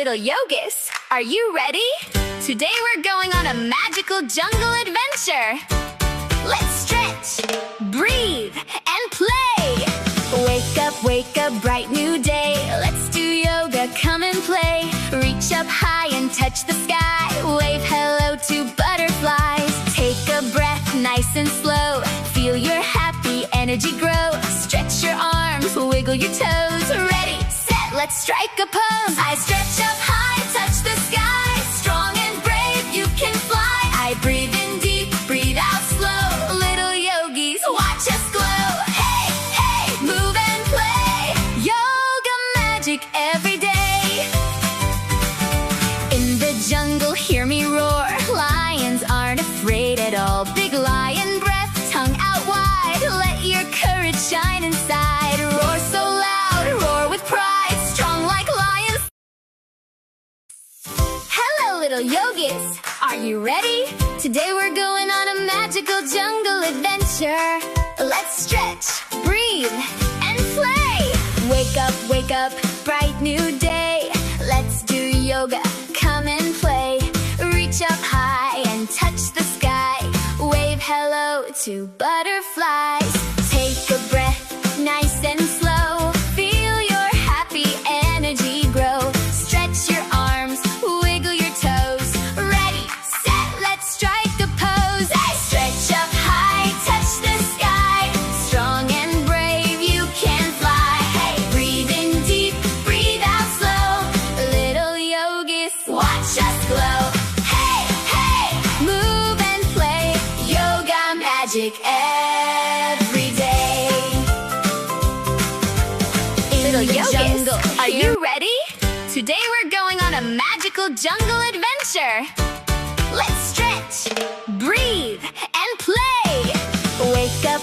little yogis, are you ready? Today we're going on a magical jungle adventure. Let's stretch, breathe, and play. Wake up, bright new day. Let's do yoga, come and play. Reach up high and touch the sky. Wave hello to butterflies. Take a breath, nice and slow. Feel your happy energy grow. Stretch your arms, wiggle your toes. Ready, set, let's strike a pose. I stretch up high, touch the sky. Strong and brave, you can fly. I breathe in deep, breathe out slow. Little yogis, watch us glow. Hey, hey, move and play. Yoga magic every day. In the jungle, hear me roar. Lions aren't afraid at all. Big lion breath, tongue out wide. Let your courage shine inside. Roar so loud, roar with pride. Strong like lions. Hello, little yogis. Are you ready? Today we're going on a magical jungle adventure. Let's stretch, breathe, and play. Wake up, bright new day. Let's do yoga, come and play. Reach up high and touch the sky. Wave hello to butterflies. Take a breath, nice and slow. Feel your happy energy grow. Stretch your arms, wiggle your toes. Ready, set, let's strike a pose. Stretch up high, touch the sky. Strong and brave, you can fly. Hey, breathe in deep, breathe out slow. Little yogis, watch us glow. Hey, hey, move and play. Yoga magic every day. Little yogis, are you ready? Today we're going on a magical jungle adventure. Let's stretch, breathe, and play.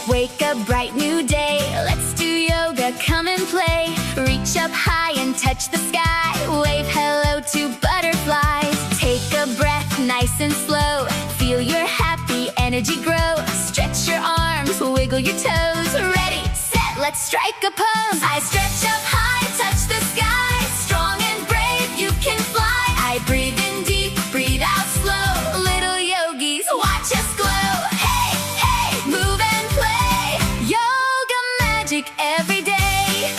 Wake up, bright new day. Let's do yoga, come and play. Reach up high and touch the sky. Wave hello to butterflies. Take a breath, nice and slow. Feel your happy energy grow. Stretch your arms, wiggle your toes. Ready, set, let's strike a pose. I stretch up high, touch the sky. Strong and brave, you can fly. I breathe in deep, breathe out slow. Little yogis, watch us glow. Hey, hey, move and play. Yoga magic every day.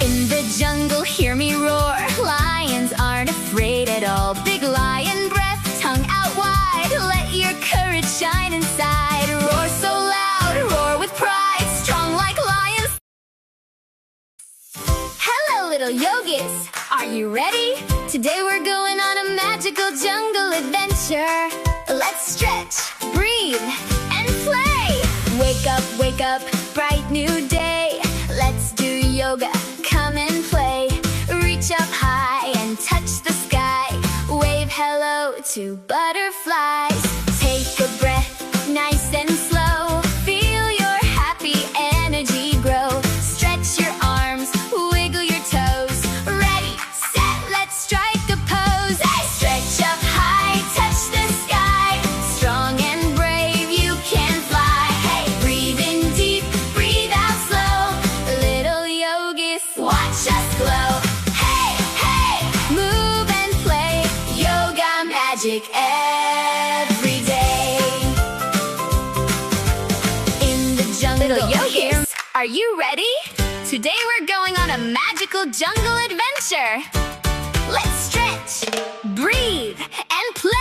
In the jungle, hear me roar. Lions aren't afraid at all. Big lion breath, tongue out wide. Let your courage shine inside. Roar so loud, roar with pride. Strong like lions. Hello, little yogis. Are you ready? Today we're going on a magical jungle adventure. Let's stretch, breathe, and play. Wake up, bright new day. Let's do yoga, come and play. Reach up high and touch the sky. Wave hello to butterflies. Take a breath, nice and slow. Feel your happy energy grow. Stretch your arms, wiggle your toes. Ready, set, let's strike a pose. Stretch up high, touch the sky. Strong and brave, you can fly. Hey, breathe in deep, breathe out slow. Little yogis, watch us glow. Hey, hey, move and play. Yoga magic every day. In the jungle, little yogis, are you ready? Today we're going on a magical jungle adventure. Let's stretch, breathe, and play.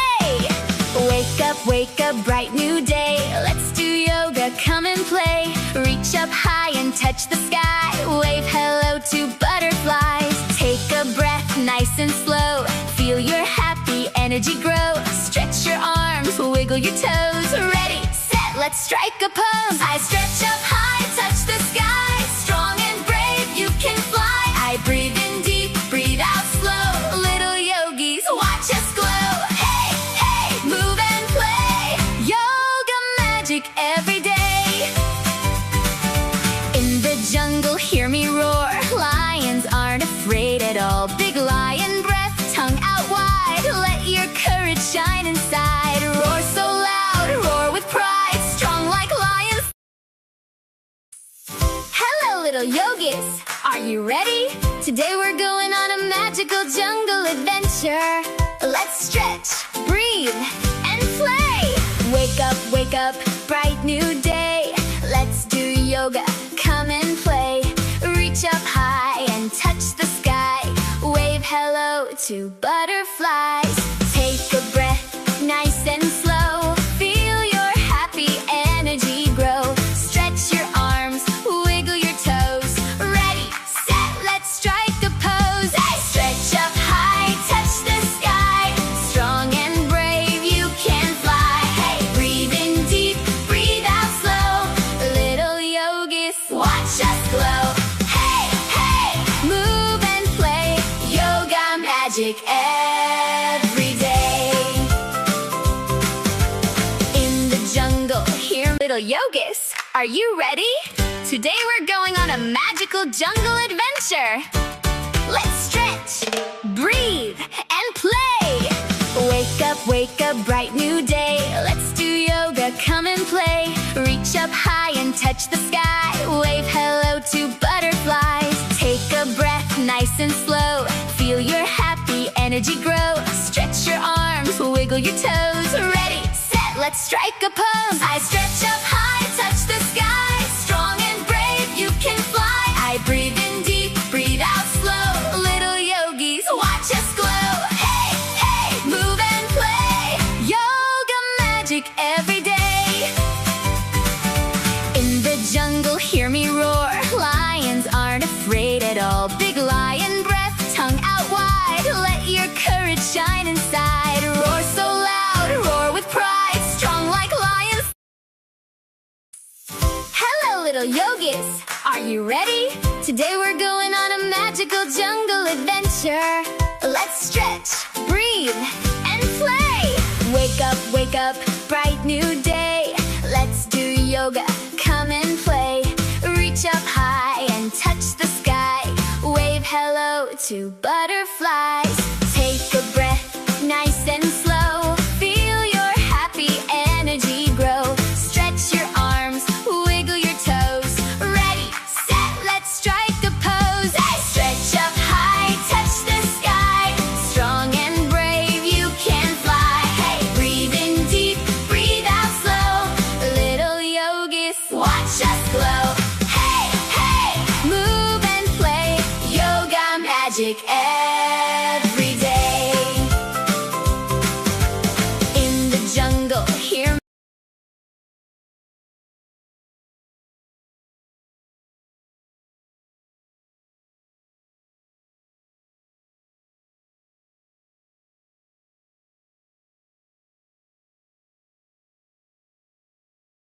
Wake up, bright new day. Let's do yoga, come and play. Reach up high and touch the sky. Wave hello to butterflies. Take a breath, nice and slow. Feel your happy energy grow. Stretch your arms, wiggle your toes. Ready, set, let's strike a pose. I stretch up high, touch the sky. Strong and brave, you can fly. I breathe in deep, breathe out slow. Little yogis, watch us glow. Hey, hey, move and play. Yoga magic every day. In the jungle, hear me roar. Lions aren't afraid at all. Big lion breath, tongue out wide. Let your courage shine inside. Roar so loud, roar with pride. Strong like lions. Hello, little yogis. Are you ready? Today we're going on a magical jungle adventure. Let's stretch, breathe, and play. Wake up, bright new day. Let's do yoga, come and play. Reach up high and touch the sky. Wave hello to butterflies. Take a breath, nice and slow. Feel your happy energy grow. Stretch your arms, wiggle your toes. Ready, set, let's strike a pose. Stretch up high, touch the sky. Strong and brave, you can fly. Hey, breathe in deep, breathe out slow. Little yogis, watch us glow. Hey, hey, move and play. Yoga magic every day. In the jungle, here little yogis, are you ready? Today we're going on a magical jungle adventure. Let's stretch, breathe, and play. Wake up, bright new day. Let's do yoga, come and play. Reach up high and touch the sky. Wave hello to butterflies. Take a breath, nice and slow. Feel your happy energy grow. Stretch your arms, wiggle your toes. Ready, set, let's strike a pose. I stretch up high, touch the sky. Strong and brave, you can fly. I breathe in deep, breathe out slow. Little yogis, watch us glow. Hey, hey, move and play. Yoga magic every day. In the jungle, hear me roar. Lions aren't afraid at all. Big lion breath, tongue out wide. Let your courage shine inside. Roar so loud, roar with pride. Strong like lions. Hello, little yogis. Are you ready? Today we're going on a magical jungle adventure. Let's stretch, breathe, and play. Wake up, bright new day. Let's do yoga, come and play. Reach up high and touch the sky. Wave hello to butterflies.